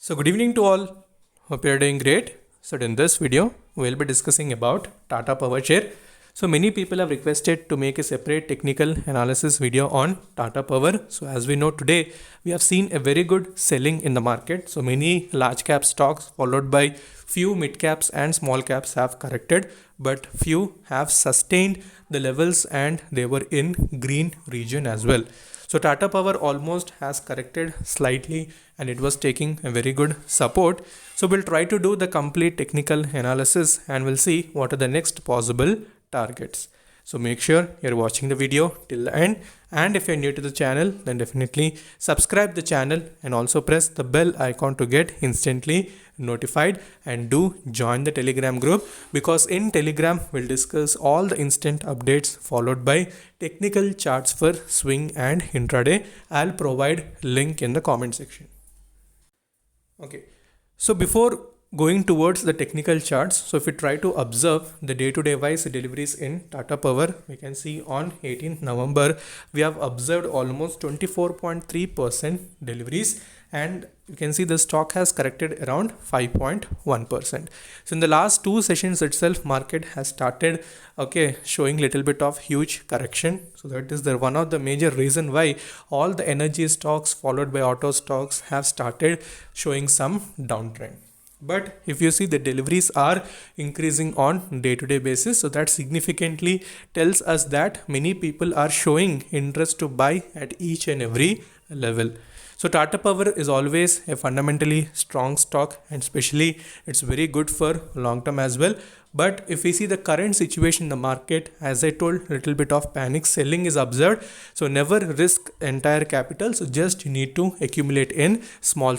So good evening to all. Hope you are doing great. So in this video, we'll be discussing about Tata Power share. So many people have requested to make a separate technical analysis video on Tata Power. So as we know today, we have seen a very good selling in the market. So many large cap stocks followed by few mid caps and small caps have corrected, but few have sustained the levels and they were in green region as well. So Tata Power almost has corrected slightly and it was taking a very good support. So we'll try to do the complete technical analysis and we'll see what are the next possible targets. So make sure you're watching the video till the end, and if you're new to the channel then definitely subscribe the channel and also press the bell icon to get instantly notified, and do join the Telegram group because in Telegram we'll discuss all the instant updates followed by technical charts for swing and intraday. I'll provide link in the comment section. Okay, so before going towards the technical charts, so if we try to observe the day-to-day wise deliveries in Tata Power, we can see on 18th November we have observed almost 24.3% deliveries, and you can see the stock has corrected around 5.1%. So in the last two sessions itself, market has started showing little bit of huge correction. So that is the one of the major reason why all the energy stocks followed by auto stocks have started showing some downtrend. But if you see, the deliveries are increasing on day-to-day basis, so that significantly tells us that many people are showing interest to buy at each and every level. So Tata Power is always a fundamentally strong stock, and especially it's very good for long term as well. But if we see the current situation in the market, as I told, little bit of panic selling is observed. So never risk entire capital. So just you need to accumulate in small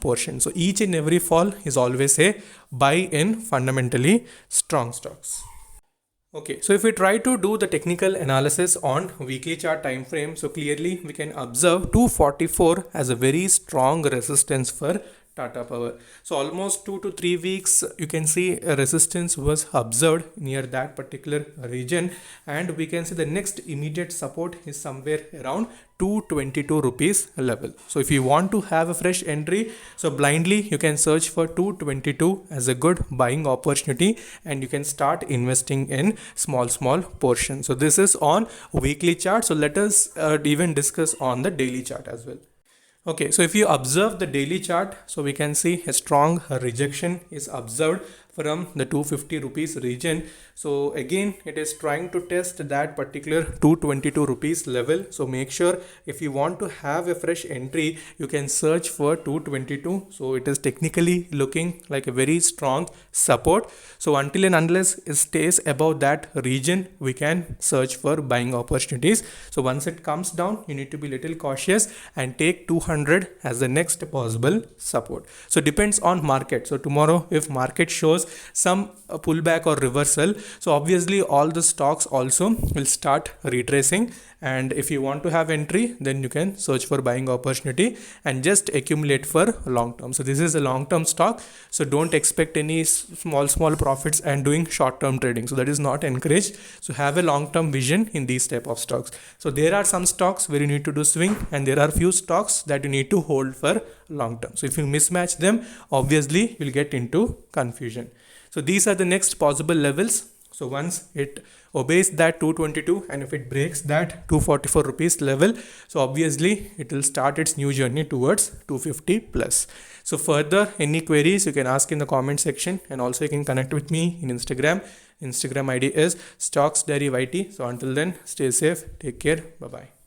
portions. So each and every fall is always a buy in fundamentally strong stocks. Okay, so if we try to do the technical analysis on weekly chart time frame, so clearly we can observe 244 as a very strong resistance for Tata Power. So almost 2 to 3 weeks you can see a resistance was observed near that particular region, and we can see the next immediate support is somewhere around 222 rupees level. So if you want to have a fresh entry, so blindly you can search for 222 as a good buying opportunity, and you can start investing in small portions. So this is on weekly chart. So let us even discuss on the daily chart as well. Okay, so if you observe the daily chart, so we can see a strong rejection is observed from the 250 rupees region. So again, it is trying to test that particular 222 rupees level. So make sure if you want to have a fresh entry, you can search for 222. So it is technically looking like a very strong support. So until and unless it stays above that region, we can search for buying opportunities. So once it comes down, you need to be little cautious and take 200 as the next possible support. So depends on market. So tomorrow if market shows some pullback or reversal, so obviously all the stocks also will start retracing, and if you want to have entry, then you can search for buying opportunity and just accumulate for long term. So this is a long term stock, so don't expect any small profits and doing short term trading. So that is not encouraged. So have a long term vision in these type of stocks. So there are some stocks where you need to do swing, and there are few stocks that you need to hold for long term. So if you mismatch them, obviously you'll get into confusion. So these are the next possible levels. So once it obeys that 222 and if it breaks that 244 rupees level, so obviously it will start its new journey towards 250 plus. So further any queries you can ask in the comment section, and also you can connect with me in Instagram. Instagram ID is StocksDairyYT. So until then, stay safe, take care, bye bye.